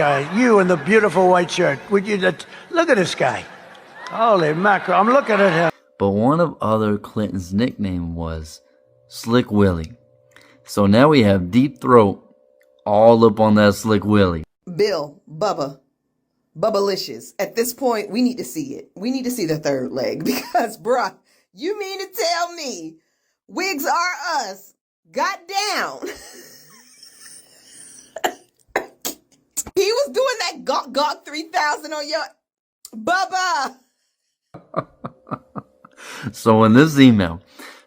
Guy, you in the beautiful white shirt. Would you look at this guy? Holy mackerel! I'm looking at him. But one of other Clinton's nickname was Slick Willie. So now we have Deep Throat all up on that Slick Willie. Bill, Bubbalicious. At this point, we need to see it. We need to see the third leg because, bruh, you mean to tell me wigs are us got down? He was doing that Gawk 3000 on your Bubba. So in this email,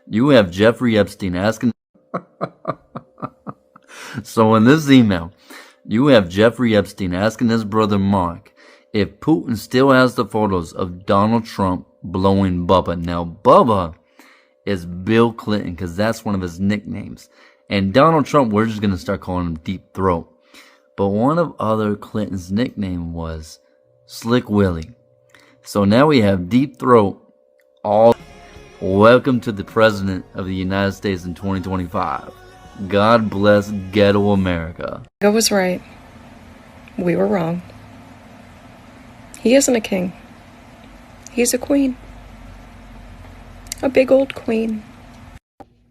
you have Jeffrey Epstein asking. So in this email, you have Jeffrey Epstein asking his brother Mark if Putin still has the photos of Donald Trump blowing Bubba. Now, Bubba is Bill Clinton because that's one of his nicknames. And Donald Trump, we're just going to start calling him Deep Throat. But one of other Clinton's nickname was Slick Willie. So now we have Deep Throat all. Welcome to the President of the United States in 2025. God bless ghetto America. I was right. We were wrong. He isn't a king. He's a queen. A big old queen.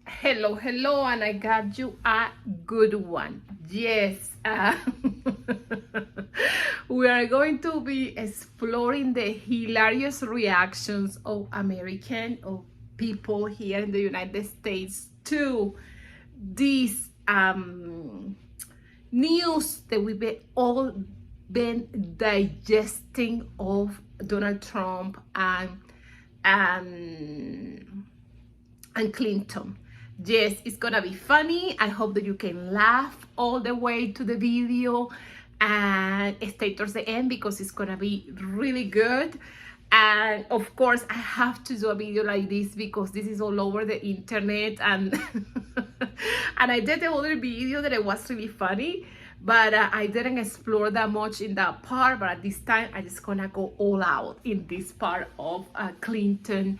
Hello, and I got you a good one. Yes, we are going to be exploring the hilarious reactions of people here in the United States to this news that we've all been digesting of Donald Trump and Clinton. Yes, it's gonna be funny. I hope that you can laugh all the way to the video and stay towards the end because it's gonna be really good. And of course, I have to do a video like this because this is all over the internet, and and I did another video that it was really funny, but I didn't explore that much in that part. But at this time, I just gonna go all out in this part of Clinton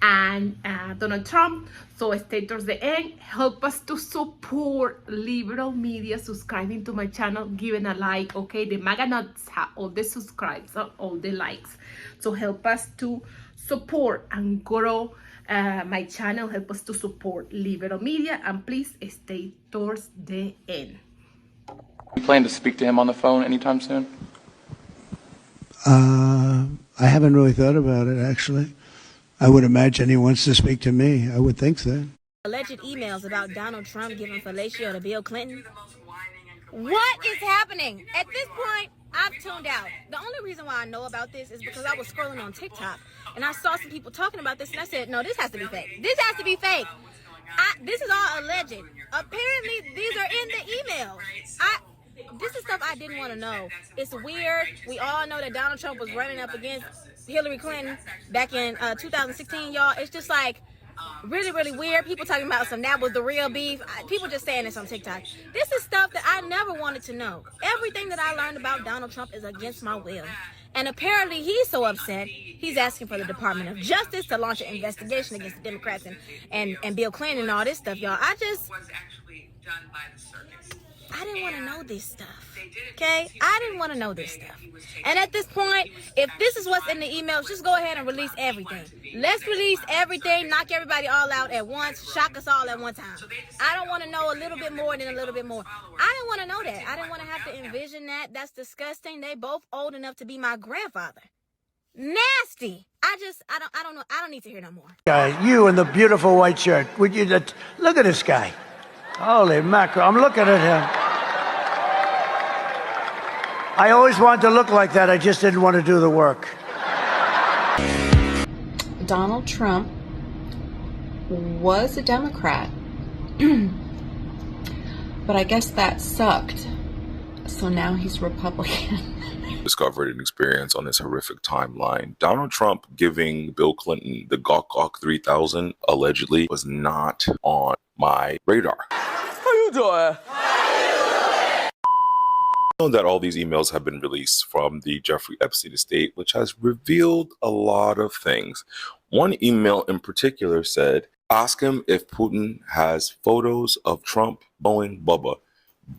and Donald Trump. So stay towards the end. Help us to support liberal media, subscribing to my channel, giving a like. Okay, the MAGA nuts have all the subscribes, all the likes. So help us to support and grow my channel. Help us to support liberal media, and please stay towards the end. You plan to speak to him on the phone anytime soon? I haven't really thought about it, actually. I would imagine he wants to speak to me. I would think so. Alleged emails about Donald Trump giving fellatio to Bill Clinton. What is happening? At this point, I've tuned out. The only reason why I know about this is because I was scrolling on TikTok and I saw some people talking about this, and I said, no, this has to be fake. This has to be fake. This is all alleged. Apparently, these are in the emails. This is stuff I didn't want to know. It's weird. We all know that Donald Trump was running up against Hillary Clinton back in 2016, y'all. It's just like really, really weird. People talking about that was the real beef. People just saying this on TikTok. This is stuff that I never wanted to know. Everything that I learned about Donald Trump is against my will. And apparently he's so upset, he's asking for the Department of Justice to launch an investigation against the Democrats and Bill Clinton and all this stuff, y'all. I didn't want to know this stuff, okay? I didn't want to know this stuff. And at this point, if this is what's in the emails, just go ahead and release everything. Let's release everything, knock everybody all out at once, shock us all at one time. I don't want to know a little bit more than a little bit more. I didn't want to know that. I didn't want to have to envision that. That's disgusting. They both old enough to be my grandfather. Nasty. I don't know. I don't need to hear no more. Guy, you in the beautiful white shirt. Would you look at this guy? Holy mackerel! I'm looking at him. I always wanted to look like that. I just didn't want to do the work. Donald Trump was a Democrat, but I guess that sucked. So now he's Republican. Discovered and experienced on this horrific timeline. Donald Trump giving Bill Clinton the Gawk 3000 allegedly was not on my radar. How you doing? Know that all these emails have been released from the Jeffrey Epstein estate, which has revealed a lot of things. One email in particular said, ask him if Putin has photos of Trump blowing Bubba.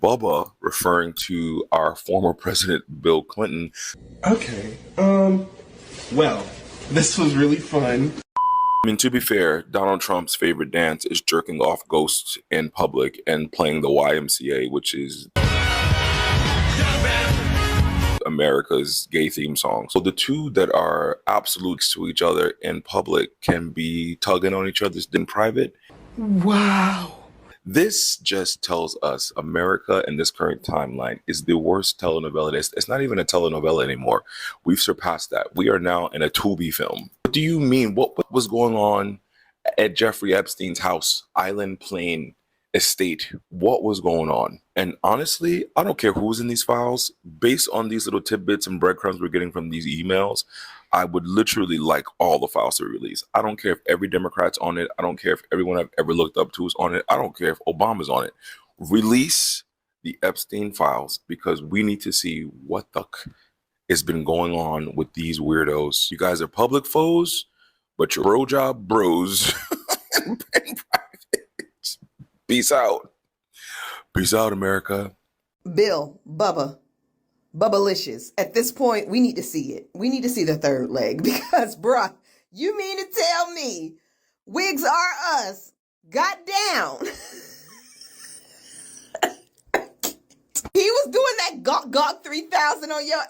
Bubba referring to our former president, Bill Clinton. Okay, well, this was really fun. I mean, to be fair, Donald Trump's favorite dance is jerking off ghosts in public and playing the YMCA, which is America's gay theme song. So the two that are absolute to each other in public can be tugging on each other's in private. Wow. This just tells us America in this current timeline is the worst telenovela. It's not even a telenovela anymore. We've surpassed that. We are now in a Tubi film. What do you mean? What was going on at Jeffrey Epstein's house, island plane, estate? What was going on? And honestly, I don't care who's in these files. Based on these little tidbits and breadcrumbs we're getting from these emails, I would literally like all the files to be released. I don't care if every Democrat's on it. I don't care if everyone I've ever looked up to is on it. I don't care if Obama's on it. Release the Epstein files because we need to see what the has been going on with these weirdos. You guys are public foes, but you're bro job bros. in private. Peace out. Peace out, America. Bill, Bubbalicious. At this point, we need to see it. We need to see the third leg because, bruh, you mean to tell me wigs are us got down? He was doing that Gawk 3000 on your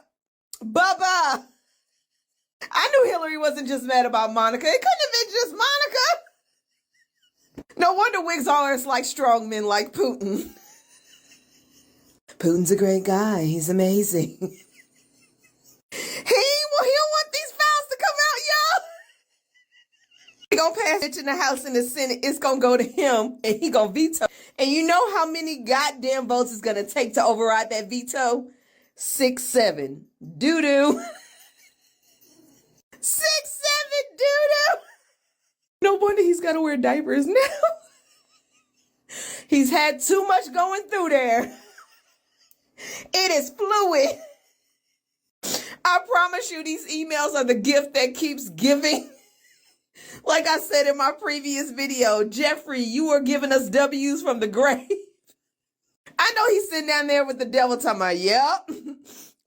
Bubba. I knew Hillary wasn't just mad about Monica. It couldn't have been just Monica. No wonder wigs are us like strong men like Putin. Putin's a great guy. He's amazing. He'll want these files to come out, y'all. He gonna pass it in the House and the Senate. It's gonna go to him, and he gonna veto. And you know how many goddamn votes it's gonna take to override that veto? 6-7. Doo-doo. 6-7 doo-doo. No wonder he's gotta wear diapers now. He's had too much going through there. It is fluid. I promise you these emails are the gift that keeps giving. Like I said in my previous video, Jeffrey, you are giving us W's from the grave. I know he's sitting down there with the devil talking about, yep,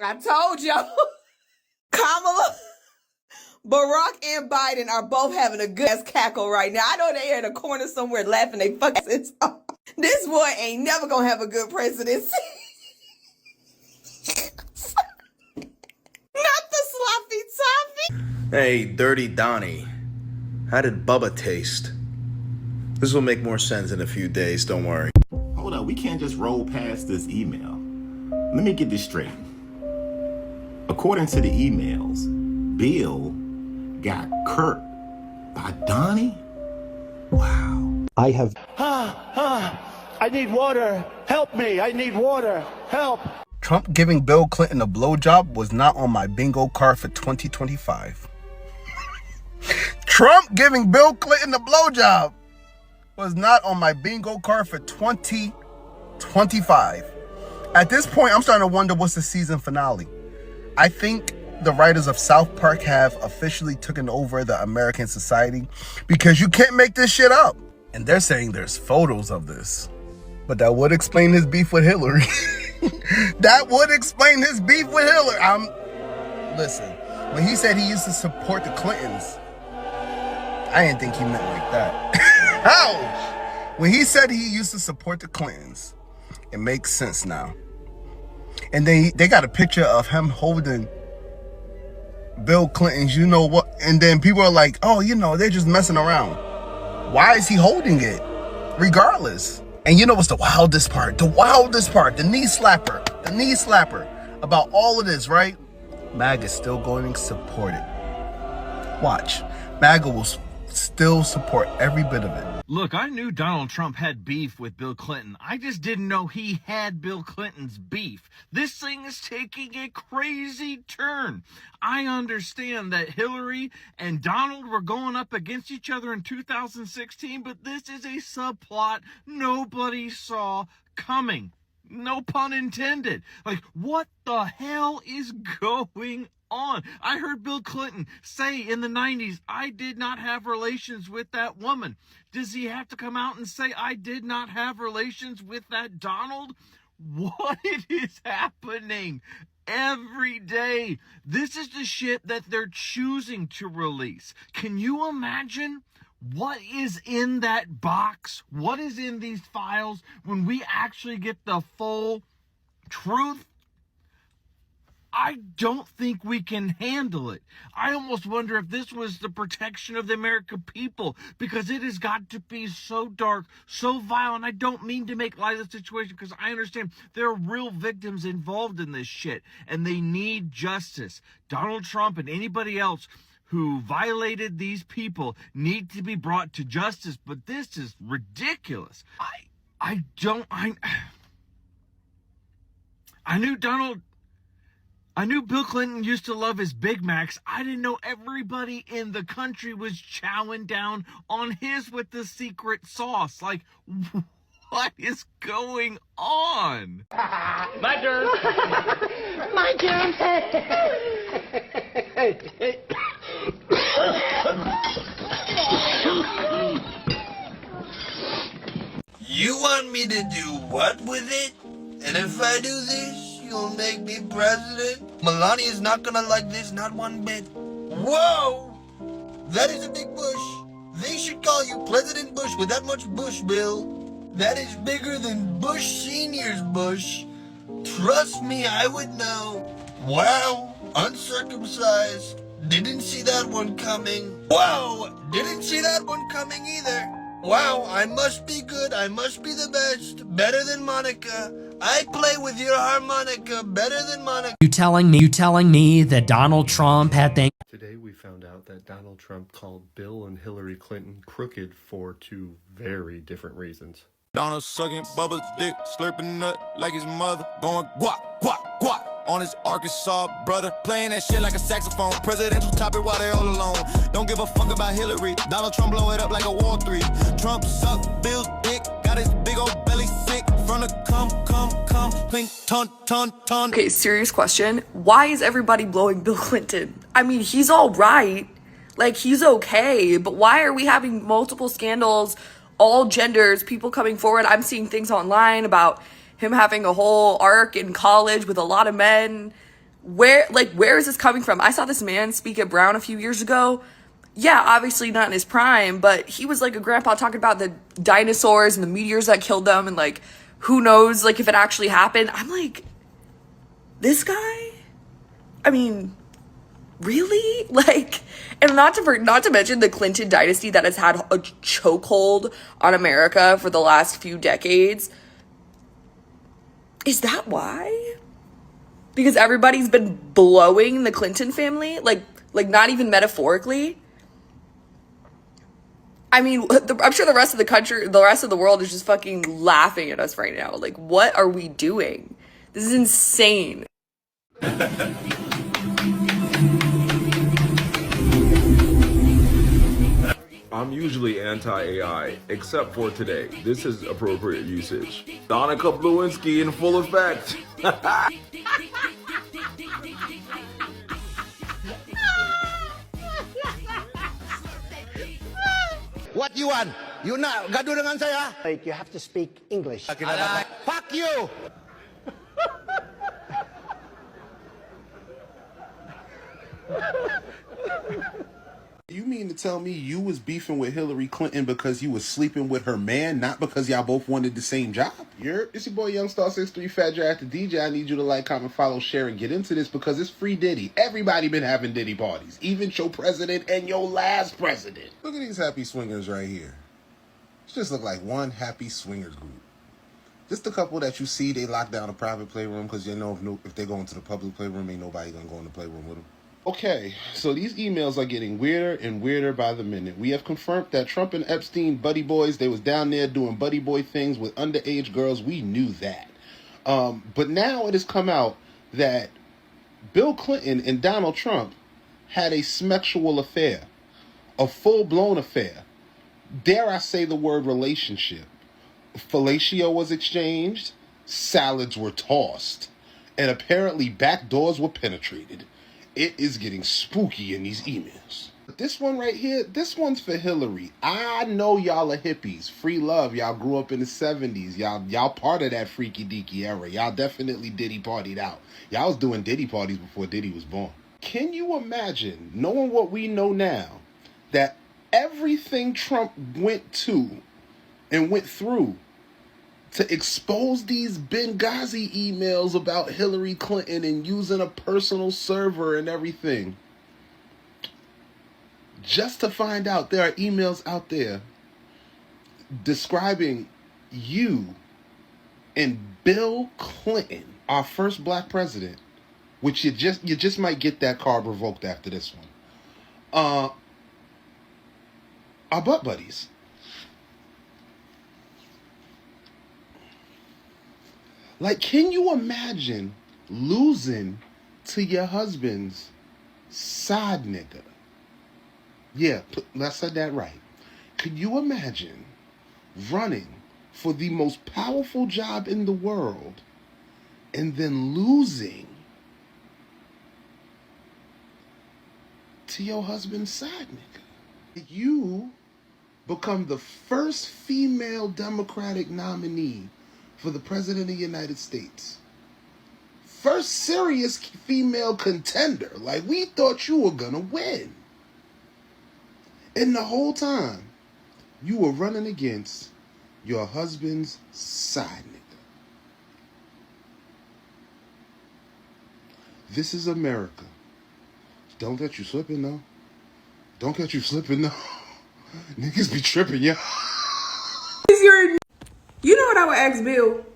I told y'all. Kamala, Barack, and Biden are both having a good ass cackle right now. I know they're in a corner somewhere laughing they fucking asses off. This boy ain't never gonna have a good presidency. Not the sloppy toffee. Hey, Dirty Donnie. How did Bubba taste? This will make more sense in a few days, don't worry. Hold up, we can't just roll past this email. Let me get this straight. According to the emails, Bill got Kurt by Donnie? Wow. I have... I need water. Help me. I need water. Help. Trump giving Bill Clinton a blowjob was not on my bingo card for 2025. Trump giving Bill Clinton a blowjob was not on my bingo card for 2025. At this point, I'm starting to wonder what's the season finale. I think the writers of South Park have officially taken over the American society because you can't make this shit up. And they're saying there's photos of this. But that would explain his beef with Hillary. That would explain his beef with Hillary. Listen, when he said he used to support the Clintons, I didn't think he meant like that. Ouch! When he said he used to support the Clintons, it makes sense now. And they got a picture of him holding Bill Clinton's, you know what? And then people are like, oh, you know, they're just messing around. Why is he holding it? Regardless. And you know what's the wildest part? The knee slapper about all of this, right? MAGA is still going to support it. Watch. MAGA will still support every bit of it. Look, I knew Donald Trump had beef with Bill Clinton. I just didn't know he had Bill Clinton's beef. This thing is taking a crazy turn. I understand that Hillary and Donald were going up against each other in 2016, but this is a subplot nobody saw coming. No pun intended. Like, what the hell is going on? I heard Bill Clinton say in the 90s, I did not have relations with that woman. Does he have to come out and say, I did not have relations with that Donald? what is happening every day. This is the shit that they're choosing to release. Can you imagine what is in that box? What is in these files when we actually get the full truth? I don't think we can handle it. I almost wonder if this was the protection of the American people, because it has got to be so dark, so violent. I don't mean to make light of the situation, because I understand there are real victims involved in this shit, and they need justice. Donald Trump and anybody else who violated these people need to be brought to justice, but this is ridiculous. I knew Bill Clinton used to love his Big Macs. I didn't know everybody in the country was chowing down on his with the secret sauce. Like, what is going on? My turn. My turn. You want me to do what with it? And if I do this, you'll make me president? Melania's not gonna like this, not one bit. Whoa! That is a big bush. They should call you President Bush with that much bush, Bill. That is bigger than Bush Senior's bush. Trust me, I would know. Wow, uncircumcised. Didn't see that one coming. Wow, didn't see that one coming either. Wow, I must be good. I must be the best. Better than Monica. I play with your harmonica better than Monica. You telling me that Donald Trump had things? Today we found out that Donald Trump called Bill and Hillary Clinton crooked for two very different reasons. Donald sucking Bubba's dick, slurping nut like his mother, going guap, guap, guap on his Arkansas brother, playing that shit like a saxophone. Presidential topic while they all alone. Don't give a fuck about Hillary. Donald Trump blow it up like a War 3. Trump suck Bill's dick, got his big old belly sick from the come, clink, ton. Okay, serious question. Why is everybody blowing Bill Clinton? I mean, he's all right. Like, he's okay. But why are we having multiple scandals, all genders, people coming forward? I'm seeing things online about him having a whole arc in college with a lot of men. Where is this coming from? I saw this man speak at Brown a few years ago. Yeah, obviously not in his prime, but he was like a grandpa talking about the dinosaurs and the meteors that killed them, and like, who knows, like, if it actually happened. I'm like, this guy? I mean, really? Like, and not to mention the Clinton dynasty that has had a chokehold on America for the last few decades. Is that why? Because everybody's been blowing the Clinton family? Like not even metaphorically? I mean, I'm sure the rest of the country, the rest of the world is just fucking laughing at us right now. Like, what are we doing? This is insane. I'm usually anti-AI, except for today. This is appropriate usage. Donica Lewinsky in full effect. What you want? You na gaduh dengan saya? You have to speak English. Fuck you! You mean to tell me you was beefing with Hillary Clinton because you was sleeping with her man, not because y'all both wanted the same job? It's your boy Youngstar63, Fat Dre After DJ. I need you to like, comment, follow, share, and get into this because it's free Diddy. Everybody been having Diddy parties, even your president and your last president. Look at these happy swingers right here. It just look like one happy swingers group. Just a couple that you see, they lock down a private playroom because you know if they go into the public playroom, ain't nobody gonna go in the playroom with them. Okay, so these emails are getting weirder and weirder by the minute. We have confirmed that Trump and Epstein buddy boys, they was down there doing buddy boy things with underage girls. We knew that. But now it has come out that Bill Clinton and Donald Trump had a sexual affair, a full-blown affair. Dare I say the word relationship. Fellatio was exchanged, salads were tossed, and apparently back doors were penetrated. It is getting spooky in these emails. This one right here, this one's for Hillary. I know y'all are hippies. Free love. Y'all grew up in the 70s. Y'all part of that freaky deaky era. Y'all definitely Diddy partied out. Y'all was doing Diddy parties before Diddy was born. Can you imagine, knowing what we know now, that everything Trump went to and went through to expose these Benghazi emails about Hillary Clinton and using a personal server and everything, just to find out there are emails out there describing you and Bill Clinton, our first black president, which you just might get that card revoked after this one, are butt buddies. Like, can you imagine losing to your husband's side nigga? Yeah, I said that right. Could you imagine running for the most powerful job in the world and then losing to your husband's side nigga? You become the first female Democratic nominee for the President of the United States. First serious female contender. Like, we thought you were gonna win. And the whole time, you were running against your husband's side nigga. This is America. Don't let you slipping, though. Don't get you slipping, though. Niggas be tripping, yeah. You know what I would ask Bill?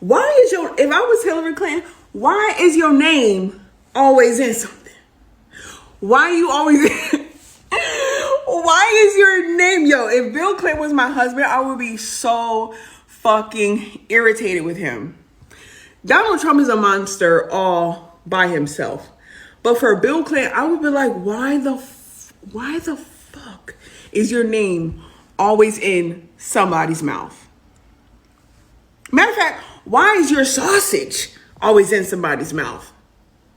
Why is if I was Hillary Clinton, why is your name always in something? Why you always why is your name, if Bill Clinton was my husband, I would be so fucking irritated with him. Donald Trump is a monster all by himself. But for Bill Clinton, I would be like, why the fuck is your name always in somebody's mouth? Matter of fact, why is your sausage always in somebody's mouth?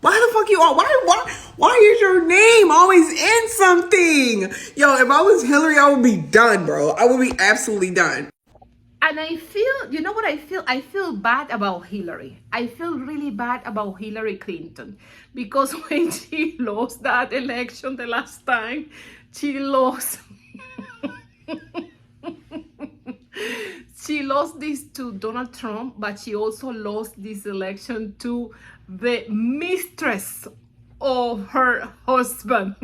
Why the fuck you all? Why is your name always in something? If I was Hillary, I would be done, bro. I would be absolutely done. And I feel, you know what I feel? I feel bad about Hillary. I feel really bad about Hillary Clinton. Because when she lost that election the last time, she lost... She lost this to Donald Trump, but she also lost this election to the mistress of her husband.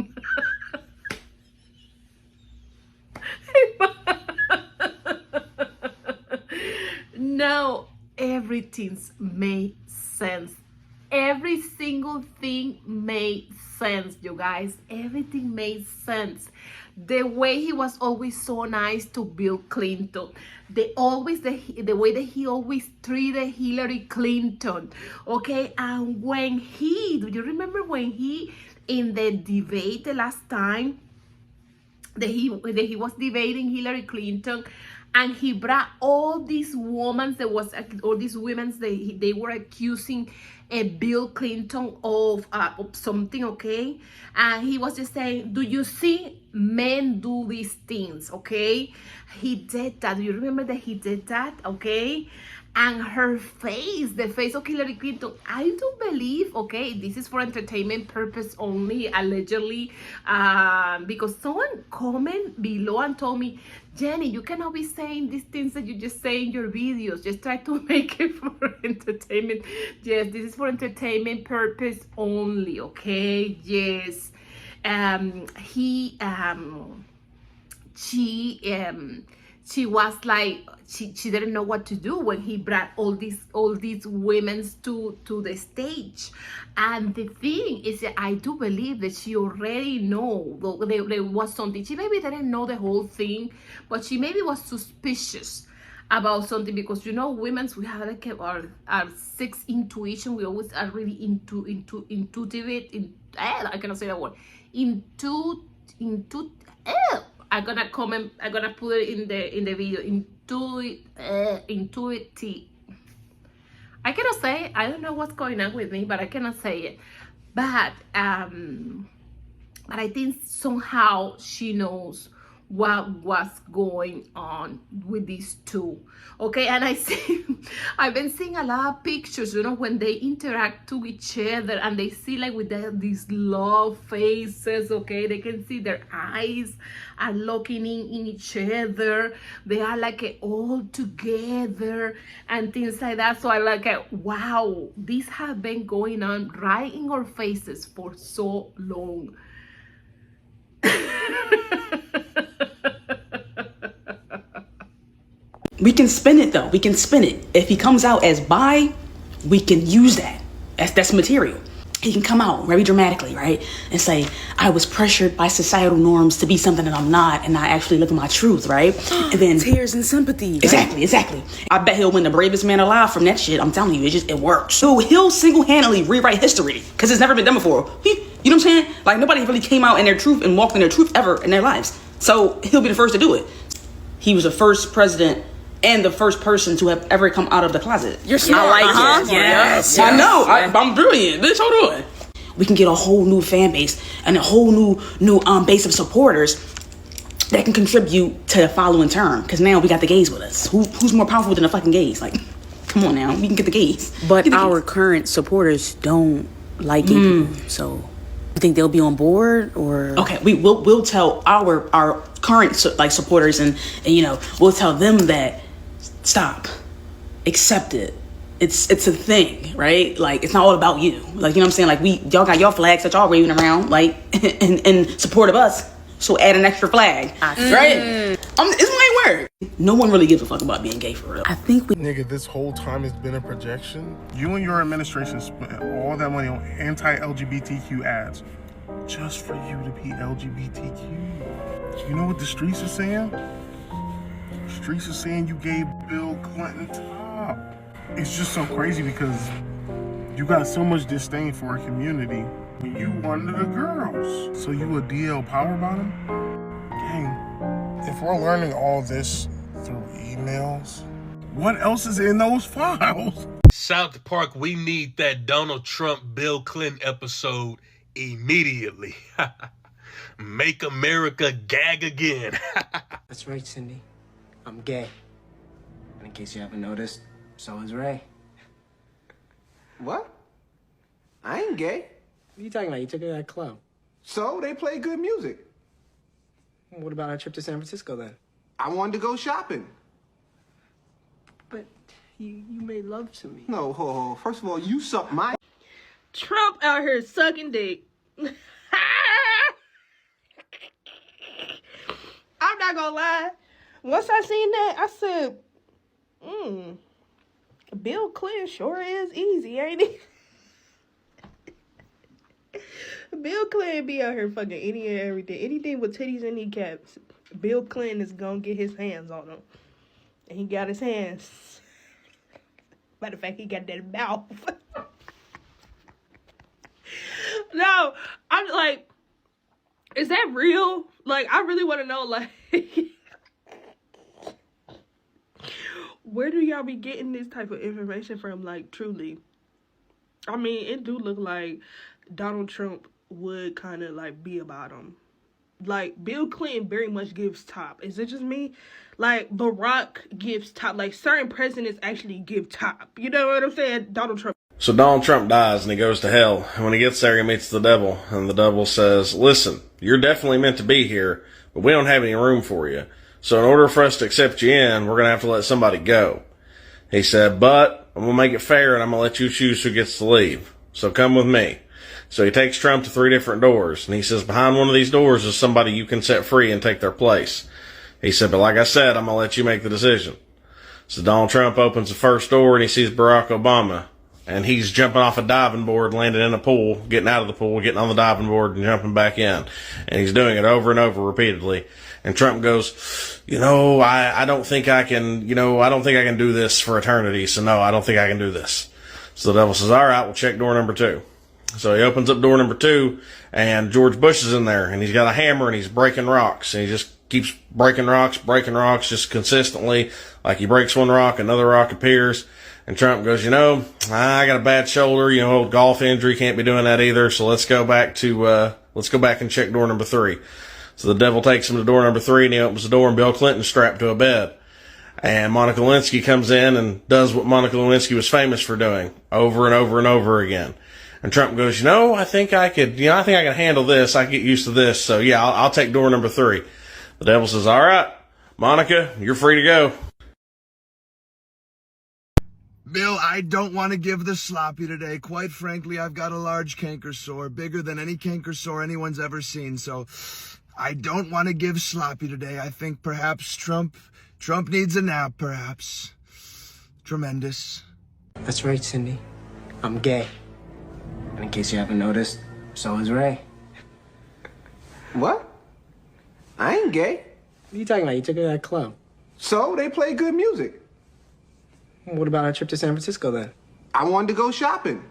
Now everything's made sense. Every single thing made sense, you guys. Everything made sense. The way he was always so nice to Bill Clinton. The way that he always treated Hillary Clinton. Okay, and when do you remember when he, in the debate the last time, that he was debating Hillary Clinton, and he brought all these women they were accusing Bill Clinton of something, okay? And he was just saying, do you see men do these things, okay? He did that. Do you remember that he did that, okay? And her face, the face of Hillary Clinton, I do believe, okay, this is for entertainment purpose only, allegedly, because someone comment below and told me, Jenny, you cannot be saying these things that you just say in your videos. Just try to make it for entertainment. Yes, this is for entertainment purpose only, okay? Yes. She was like, she didn't know what to do when he brought all these women to the stage. And the thing is that I do believe that she already know there was something. She maybe didn't know the whole thing, but she maybe was suspicious about something, because women's, we have like our sixth intuition. We always are really intuitive. I cannot say that word. I'm gonna put it in the video. Intuitive. I cannot say it. I don't know what's going on with me, but I cannot say it. But But I think somehow she knows what was going on with these two. Okay, and I've been seeing a lot of pictures, when they interact to each other and they see like with these love faces. Okay, they can see their eyes are looking in each other. They are like all together and things like that. So I like, wow, these have been going on right in our faces for so long. We can spin it though. We can spin it. If he comes out as bi, we can use that. That's material. He can come out very dramatically, right? And say, I was pressured by societal norms to be something that I'm not, and I actually live in my truth, right? And then tears and sympathy. Right? Exactly. I bet he'll win the bravest man alive from that shit. I'm telling you, it works. So he'll single-handedly rewrite history because it's never been done before. You know what I'm saying? Like, nobody really came out in their truth and walked in their truth ever in their lives. So he'll be the first to do it. He was the first president and the first person to have ever come out of the closet. You're smart. I like it. Yes. I know. I'm brilliant. Bitch, hold on. We can get a whole new fan base and a whole new base of supporters that can contribute to the following term. Because now we got the gays with us. Who's more powerful than the fucking gays? Like, come on now. We can get the gays. But our current supporters don't like gay people. So you think they'll be on board or? Okay, we'll tell our current supporters and we'll tell them that stop, accept it. It's a thing, right? Like, it's not all about you. Like, you know what I'm saying? Like, y'all got your flags that y'all waving around, like, in support of us. So add an extra flag, right? It's my word. No one really gives a fuck about being gay for real. I think Nigga, this whole time it's been a projection. You and your administration spent all that money on anti-LGBTQ ads just for you to be LGBTQ. You know what the streets are saying? The streets are saying you gave Bill Clinton top. It's just so crazy because you got so much disdain for our community. You one of the girls. So you a DL power bottom? Dang. If we're learning all this through emails, what else is in those files? South Park, we need that Donald Trump, Bill Clinton episode immediately. Make America gag again. That's right, Cindy. I'm gay. And in case you haven't noticed, so is Ray. What? I ain't gay. What are you talking about? You took her to that club. So they play good music. What about our trip to San Francisco then? I wanted to go shopping. But you made love to me. No, ho. First of all, you suck my... Trump out here sucking dick. I'm not gonna lie. Once I seen that, I said, Bill Clinton sure is easy, ain't he? Bill Clinton be out here fucking any and everything. Anything with titties and kneecaps, Bill Clinton is gonna get his hands on them. And he got his hands. Matter of fact, he got that mouth. No, I'm like, is that real? Like, I really want to know, like, where do y'all be getting this type of information from, like, truly? I mean, it do look like Donald Trump would kind of, like, be about him. Like, Bill Clinton very much gives top. Is it just me? Like, Barack gives top. Like, certain presidents actually give top. You know what I'm saying? Donald Trump. So Donald Trump dies and he goes to hell. And when he gets there, he meets the devil. And the devil says, listen, you're definitely meant to be here, but we don't have any room for you. So in order for us to accept you in, we're going to have to let somebody go. He said, but I'm going to make it fair and I'm going to let you choose who gets to leave. So come with me. So he takes Trump to 3 different doors. And he says, behind one of these doors is somebody you can set free and take their place. He said, but like I said, I'm going to let you make the decision. So Donald Trump opens the first door and he sees Barack Obama. And he's jumping off a diving board, landing in a pool, getting out of the pool, getting on the diving board, and jumping back in. And he's doing it over and over repeatedly. And Trump goes, I don't think I can, I don't think I can do this for eternity. So no, I don't think I can do this. So the devil says, all right, we'll check door number 2. So he opens up door number 2, and George Bush is in there, and he's got a hammer, and he's breaking rocks. And he just keeps breaking rocks, just consistently. Like he breaks one rock, another rock appears. And Trump goes, I got a bad shoulder, old golf injury, can't be doing that either. So let's go back to let's go back and check door number 3. So the devil takes him to door number 3, and he opens the door, and Bill Clinton's strapped to a bed. And Monica Lewinsky comes in and does what Monica Lewinsky was famous for doing over and over and over again. And Trump goes, I think I can handle this. I can get used to this. So yeah, I'll take door number 3. The devil says, all right, Monica, you're free to go. Bill, I don't want to give the sloppy today. Quite frankly, I've got a large canker sore, bigger than any canker sore anyone's ever seen. So I don't want to give sloppy today. I think perhaps Trump needs a nap, perhaps. Tremendous. That's right, Cindy. I'm gay. And in case you haven't noticed, so is Ray. What? I ain't gay. What are you talking about? You took her to that club. So they play good music. What about our trip to San Francisco then? I wanted to go shopping.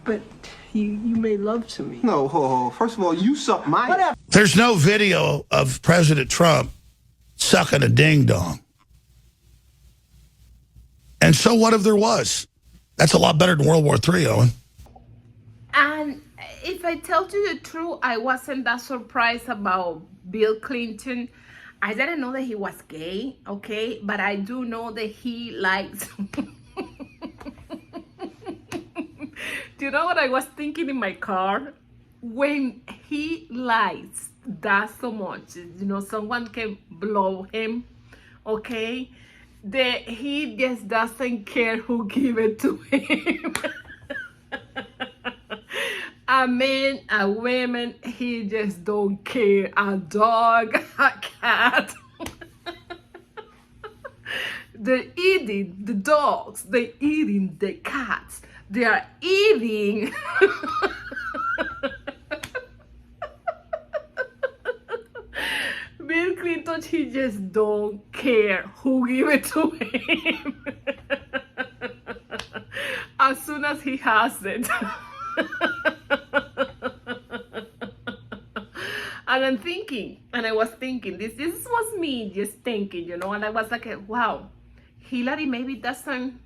But you made love to me. No, ho. First of all, you suck my... Whatever. There's no video of President Trump sucking a ding-dong. And so what if there was? That's a lot better than World War III, Owen. And if I tell you the truth, I wasn't that surprised about Bill Clinton. I didn't know that he was gay, okay? But I do know that he likes... Do you know what I was thinking in my car? When he likes that so much, someone can blow him, okay? That he just doesn't care who give it to him. A man, a woman, he just don't care. A dog, a cat. They're eating the dogs, they're eating the cats, they are eating. Bill Clinton, he just don't care who give it to him. As soon as he has it. And I'm thinking, and I was thinking, this was me just thinking, and I was like, wow, Hillary maybe doesn't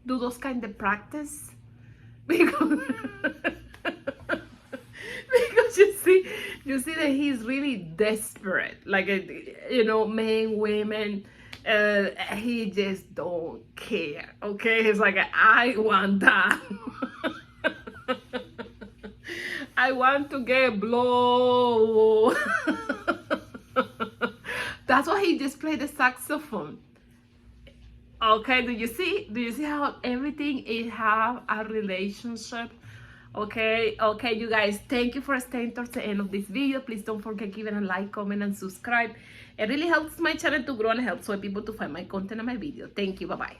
do those kind of practice. Because you see that he's really desperate, like, men, women, he just don't care, okay? He's like, I want that. I want to get blown. That's why he just played the saxophone. Okay, do you see how everything it have a relationship? Okay, you guys, thank you for staying towards the end of this video. Please don't forget giving a like, comment, and subscribe. It really helps my channel to grow and helps other people to find my content and my video. Thank you. Bye-bye.